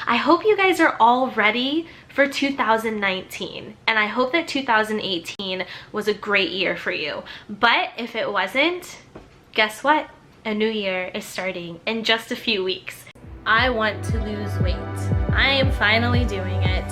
I hope you guys are all ready for 2019, and I hope that 2018 was a great year for you. But if it wasn't, guess what? A new year is starting in just a few weeks. I want to lose weight. I am finally doing it.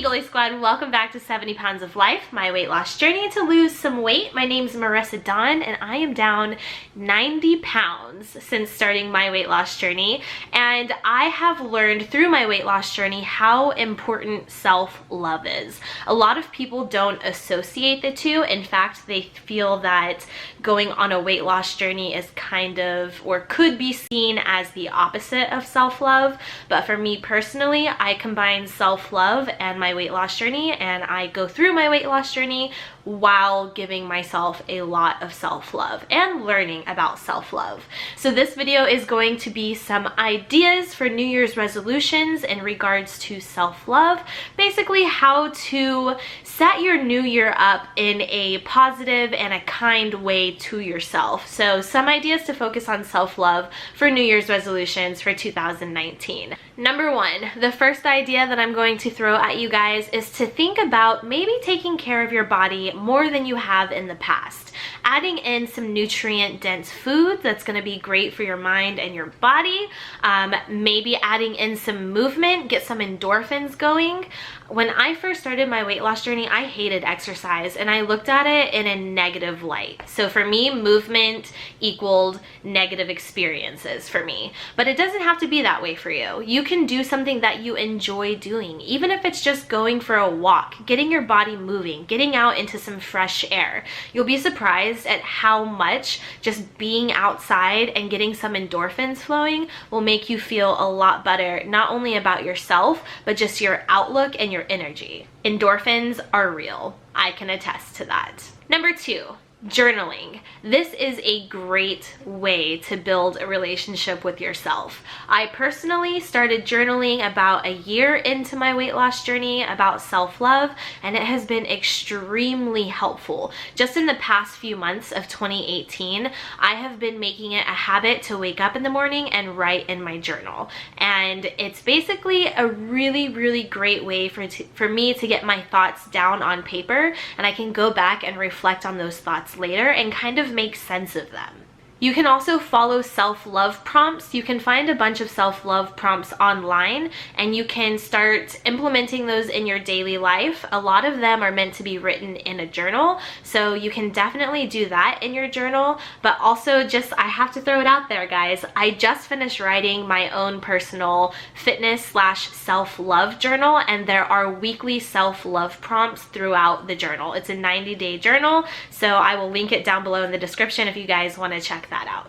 Goalie Squad, welcome back to 70 Pounds of Life, my weight loss journey to lose some weight. My name's Marissa Dawn, and I am down 90 pounds since starting my weight loss journey. And I have learned through my weight loss journey how important self-love is. A lot of people don't associate the two. In fact, they feel that going on a weight loss journey is kind of, or could be seen as the opposite of self-love. But for me personally, I combine self-love and my weight loss journey, and I go through my weight loss journey while giving myself a lot of self-love and learning about self-love. So this video is going to be some ideas for New Year's resolutions in regards to self-love, basically how to set your new year up in a positive and a kind way to yourself. So some ideas to focus on self-love for New Year's resolutions for 2019. Number one, the first idea that I'm going to throw at you guys is to think about maybe taking care of your body more than you have in the past. Adding in some nutrient-dense food that's going to be great for your mind and your body. Maybe adding in some movement, get some endorphins going. When I first started my weight loss journey, I hated exercise and I looked at it in a negative light. So for me, movement equaled negative experiences for me. But it doesn't have to be that way for you. You can do something that you enjoy doing, even if it's just going for a walk, getting your body moving, getting out into some fresh air. You'll be surprised at how much just being outside and getting some endorphins flowing will make you feel a lot better, not only about yourself, but just your outlook and your energy. Endorphins are real. I can attest to that. Number two, journaling. This is a great way to build a relationship with yourself. I personally started journaling about a year into my weight loss journey about self-love, and it has been extremely helpful. Just in the past few months of 2018, I have been making it a habit to wake up in the morning and write in my journal. And it's basically a really, really great way for me to get my thoughts down on paper, and I can go back and reflect on those thoughts later and kind of make sense of them. You can also follow self-love prompts. You can find a bunch of self-love prompts online and you can start implementing those in your daily life. A lot of them are meant to be written in a journal, so you can definitely do that in your journal. But also, I have to throw it out there, guys, I just finished writing my own personal fitness/self-love journal, and there are weekly self-love prompts throughout the journal. It's a 90-day journal, so I will link it down below in the description if you guys want to check that out.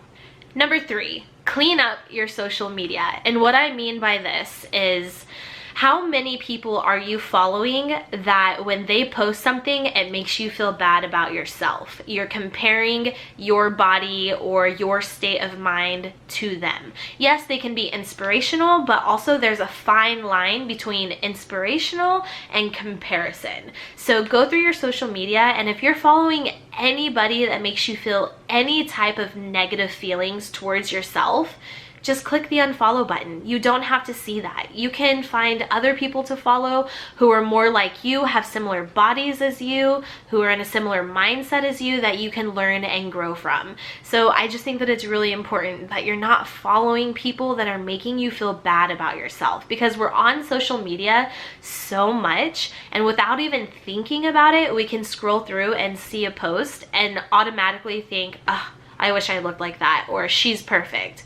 Number three, clean up your social media. And what I mean by this is, how many people are you following that when they post something, it makes you feel bad about yourself? You're comparing your body or your state of mind to them. Yes, they can be inspirational, but also there's a fine line between inspirational and comparison. So go through your social media, and if you're following anybody that makes you feel any type of negative feelings towards yourself, just click the unfollow button. You don't have to see that. You can find other people to follow who are more like you, have similar bodies as you, who are in a similar mindset as you, that you can learn and grow from. So I just think that it's really important that you're not following people that are making you feel bad about yourself, because we're on social media so much, and without even thinking about it, we can scroll through and see a post and automatically think, oh, I wish I looked like that, or she's perfect.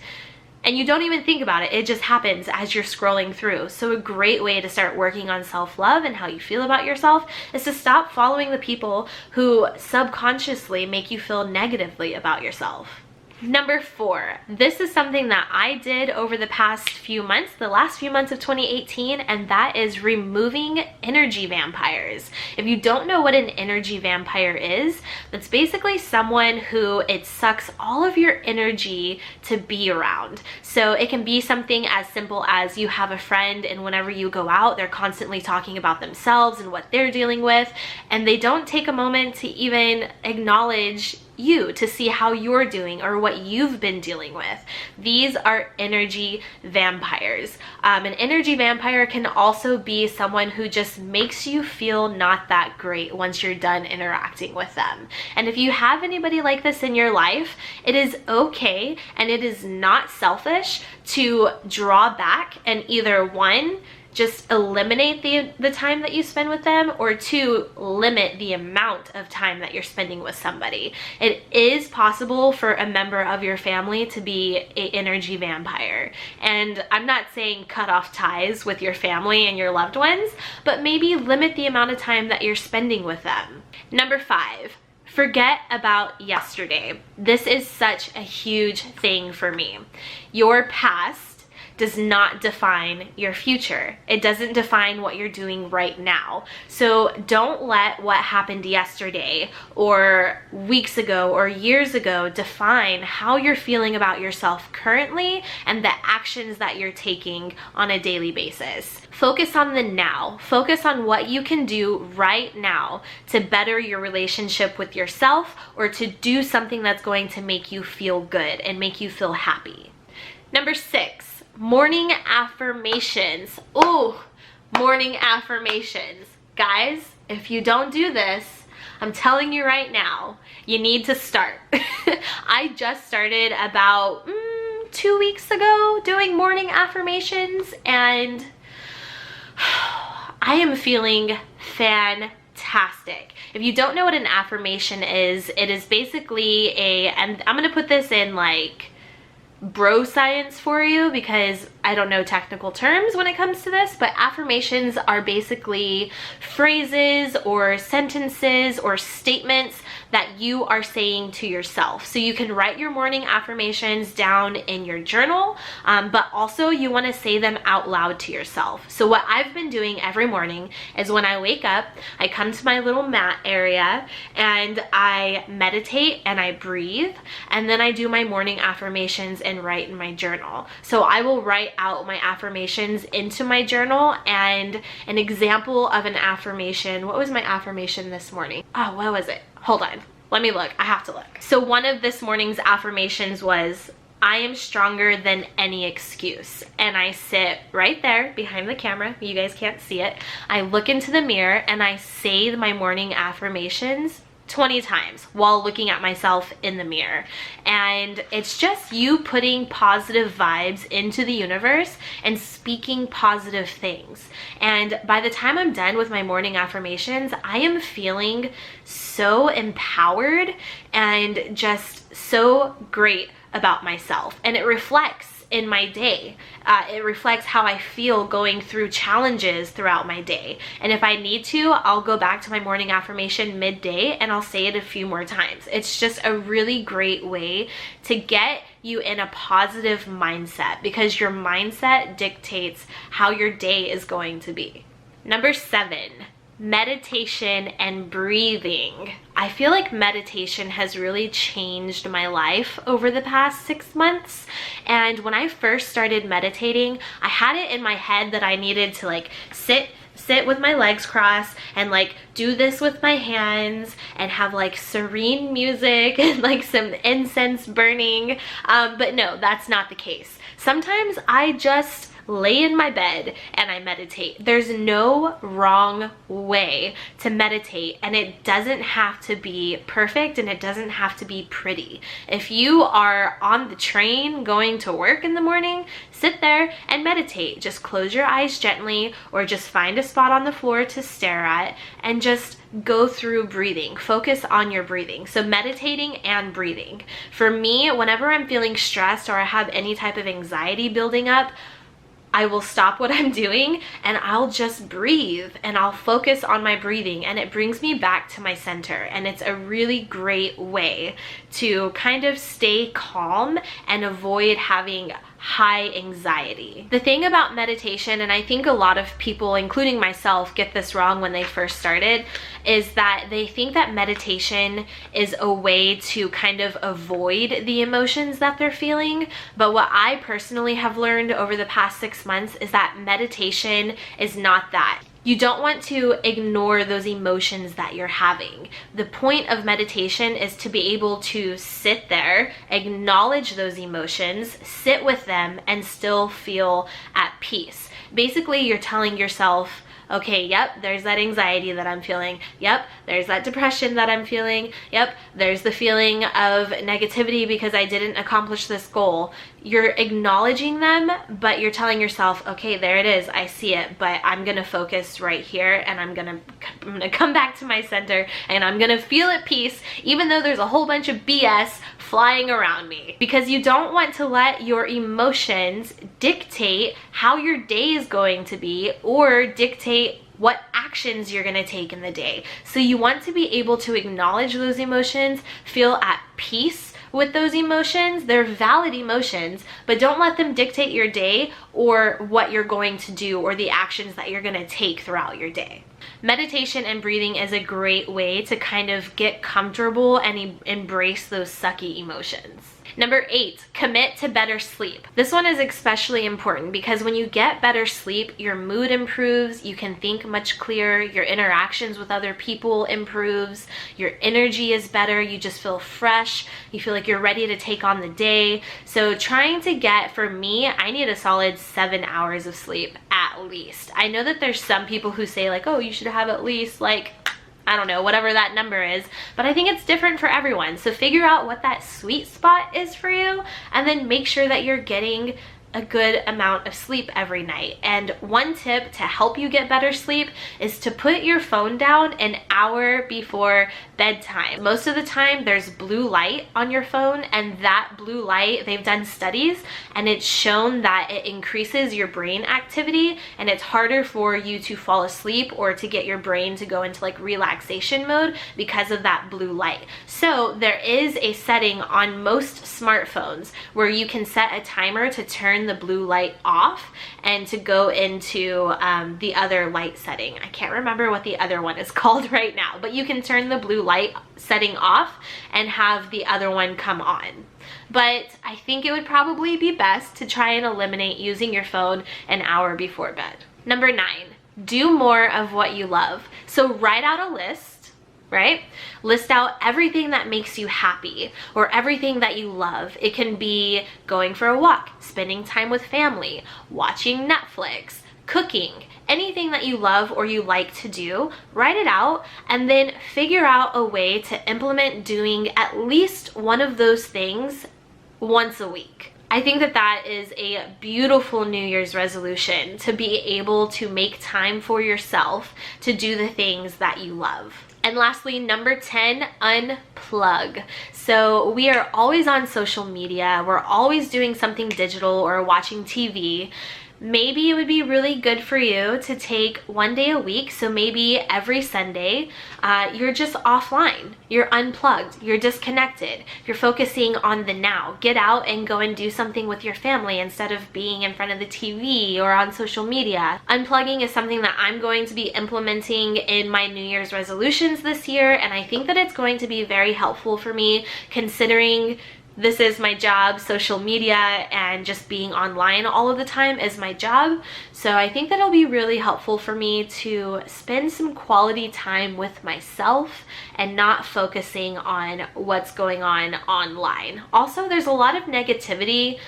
And you don't even think about it. It just happens as you're scrolling through. So a great way to start working on self-love and how you feel about yourself is to stop following the people who subconsciously make you feel negatively about yourself. Number 4, this is something that I did over the past few months, the last few months of 2018, and that is removing energy vampires. If you don't know what an energy vampire is, that's basically someone who it sucks all of your energy to be around. So it can be something as simple as you have a friend and whenever you go out, they're constantly talking about themselves and what they're dealing with, and they don't take a moment to even acknowledge you to see how you're doing or what you've been dealing with. These are energy vampires. An energy vampire can also be someone who just makes you feel not that great once you're done interacting with them. And if you have anybody like this in your life, it is okay and it is not selfish to draw back and either one, just eliminate the time that you spend with them, or 2, limit the amount of time that you're spending with somebody. It is possible for a member of your family to be an energy vampire. And I'm not saying cut off ties with your family and your loved ones, but maybe limit the amount of time that you're spending with them. Number 5, forget about yesterday. This is such a huge thing for me. Your past does not define your future. It doesn't define what you're doing right now. So don't let what happened yesterday or weeks ago or years ago define how you're feeling about yourself currently and the actions that you're taking on a daily basis. Focus on the now. Focus on what you can do right now to better your relationship with yourself or to do something that's going to make you feel good and make you feel happy. Number 6, morning affirmations. Oh, morning affirmations. Guys, if you don't do this, I'm telling you right now, you need to start. I just started about 2 weeks ago doing morning affirmations, and I am feeling fantastic. If you don't know what an affirmation is, it is basically and I'm gonna put this in like bro science for you because I don't know technical terms when it comes to this, but affirmations are basically phrases or sentences or statements that you are saying to yourself. So you can write your morning affirmations down in your journal, but also you want to say them out loud to yourself. So what I've been doing every morning is when I wake up, I come to my little mat area and I meditate and I breathe, and then I do my morning affirmations and write in my journal. So I will write out my affirmations into my journal, and an example of an affirmation, what was my affirmation this morning? Oh, what was it? Hold on, let me look, I have to look. So one of this morning's affirmations was, I am stronger than any excuse. And I sit right there behind the camera, you guys can't see it. I look into the mirror and I say my morning affirmations 20 times while looking at myself in the mirror. And it's just you putting positive vibes into the universe and speaking positive things. And by the time I'm done with my morning affirmations, I am feeling so empowered and just so great about myself. And it reflects in my day. It reflects how I feel going through challenges throughout my day. And if I need to, I'll go back to my morning affirmation midday and I'll say it a few more times. It's just a really great way to get you in a positive mindset, because your mindset dictates how your day is going to be. Number 7, meditation and breathing. I feel like meditation has really changed my life over the past 6 months. And when I first started meditating, I had it in my head that I needed to like sit with my legs crossed and like do this with my hands and have like serene music and like some incense burning. But no, that's not the case. Sometimes I just lay in my bed and I meditate. There's no wrong way to meditate, and it doesn't have to be perfect and it doesn't have to be pretty. If you are on the train going to work in the morning, sit there and meditate. Just close your eyes gently, or just find a spot on the floor to stare at and just go through breathing. Focus on your breathing. So meditating and breathing. For me, whenever I'm feeling stressed or I have any type of anxiety building up, I will stop what I'm doing and I'll just breathe and I'll focus on my breathing, and it brings me back to my center. And it's a really great way to kind of stay calm and avoid having high anxiety. The thing about meditation, and I think a lot of people, including myself, get this wrong when they first started, is that they think that meditation is a way to kind of avoid the emotions that they're feeling. But what I personally have learned over the past 6 months is that meditation is not that. You don't want to ignore those emotions that you're having. The point of meditation is to be able to sit there, acknowledge those emotions, sit with them, and still feel at peace. Basically, you're telling yourself, okay, yep, there's that anxiety that I'm feeling. Yep, there's that depression that I'm feeling. Yep, there's the feeling of negativity because I didn't accomplish this goal. You're acknowledging them, but you're telling yourself, okay, there it is, I see it, but I'm gonna focus right here, and I'm gonna come back to my center, and I'm gonna feel at peace, even though there's a whole bunch of BS flying around me. Because you don't want to let your emotions dictate how your day is going to be, or dictate what actions you're gonna take in the day. So you want to be able to acknowledge those emotions, feel at peace with those emotions. They're valid emotions, but don't let them dictate your day or what you're going to do or the actions that you're gonna take throughout your day. Meditation and breathing is a great way to kind of get comfortable and embrace those sucky emotions. Number 8, commit to better sleep. This one is especially important because when you get better sleep, your mood improves, you can think much clearer, your interactions with other people improves, your energy is better, you just feel fresh, you feel like you're ready to take on the day. So trying to get, for me, I need a solid 7 hours of sleep at least. I know that there's some people who say like, oh, you should have at least like, I don't know, whatever that number is, but I think it's different for everyone. So figure out what that sweet spot is for you, and then make sure that you're getting a good amount of sleep every night. And one tip to help you get better sleep is to put your phone down an hour before bedtime. Most of the time there's blue light on your phone, and that blue light, they've done studies and it's shown that it increases your brain activity, and it's harder for you to fall asleep or to get your brain to go into like relaxation mode because of that blue light. So there is a setting on most smartphones where you can set a timer to turn the blue light off and to go into the other light setting. I can't remember what the other one is called right now, but you can turn the blue light setting off and have the other one come on. But I think it would probably be best to try and eliminate using your phone an hour before bed. Number 9, do more of what you love. So write out a list, right? List out everything that makes you happy or everything that you love. It can be going for a walk, spending time with family, watching Netflix, cooking, anything that you love or you like to do. Write it out and then figure out a way to implement doing at least one of those things once a week. I think that that is a beautiful New Year's resolution, to be able to make time for yourself to do the things that you love. And lastly, number 10, unplug. So we are always on social media, we're always doing something digital or watching TV. Maybe it would be really good for you to take one day a week. So maybe every Sunday, you're just offline, you're unplugged, you're disconnected, you're focusing on the now. Get out and go and do something with your family instead of being in front of the TV or on social media. Unplugging is something that I'm going to be implementing in my New Year's resolutions this year, and I think that it's going to be very helpful for me, considering this is my job. Social media and just being online all of the time is my job. So I think that it'll be really helpful for me to spend some quality time with myself and not focusing on what's going on online. Also, there's a lot of negativity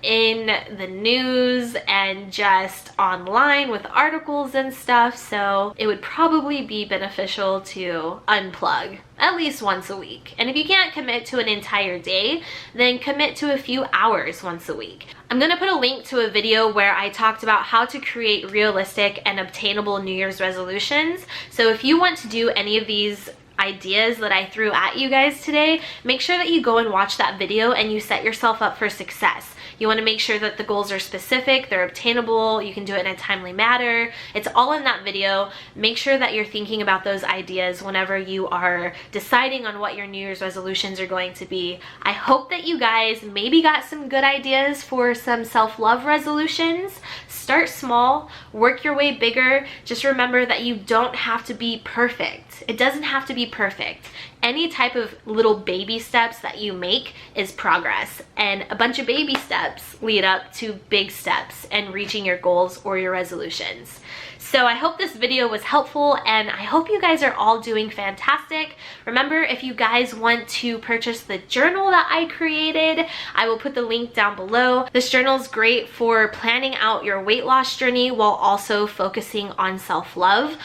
in the news and just online with articles and stuff, so it would probably be beneficial to unplug at least once a week. And if you can't commit to an entire day, then commit to a few hours once a week. I'm gonna put a link to a video where I talked about how to create realistic and obtainable New Year's resolutions. So if you want to do any of these ideas that I threw at you guys today, make sure that you go and watch that video and you set yourself up for success. You want to make sure that the goals are specific, they're obtainable, you can do it in a timely manner. It's all in that video. Make sure that you're thinking about those ideas whenever you are deciding on what your New Year's resolutions are going to be. I hope that you guys maybe got some good ideas for some self-love resolutions. Start small, work your way bigger. Just remember that you don't have to be perfect. It doesn't have to be perfect. Any type of little baby steps that you make is progress, and a bunch of baby steps lead up to big steps and reaching your goals or your resolutions. So I hope this video was helpful, and I hope you guys are all doing fantastic. Remember, if you guys want to purchase the journal that I created, I will put the link down below. This journal is great for planning out your weight loss journey while also focusing on self-love.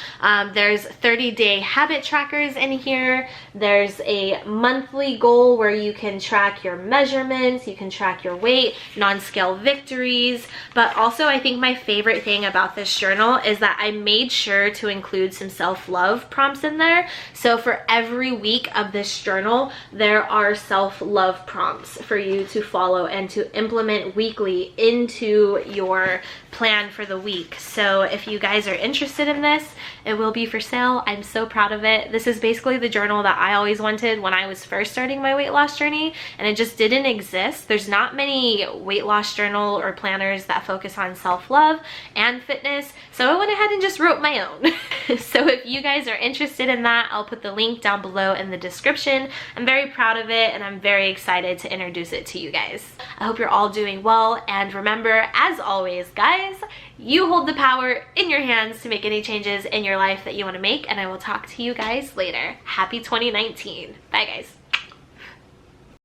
There's 30-day habit trackers in here. There's a monthly goal where you can track your measurements, you can track your weight, non-scale victories. But also, I think my favorite thing about this journal is that I made sure to include some self-love prompts in there. So for every week of this journal, there are self-love prompts for you to follow and to implement weekly into your plan for the week. So if you guys are interested in this, it will be for sale. I'm so proud of it. This is basically the journal that I always wanted when I was first starting my weight loss journey, and it just didn't exist. There's not many weight loss journal or planners that focus on self-love and fitness, so I went ahead and just wrote my own. So if you guys are interested in that, I'll put the link down below in the description. I'm very proud of it, and I'm very excited to introduce it to you guys. I hope you're all doing well, and remember, as always, guys, you hold the power in your hands to make any changes in your life that you want to make, and I will talk to you guys later. Happy 2019. Bye, guys.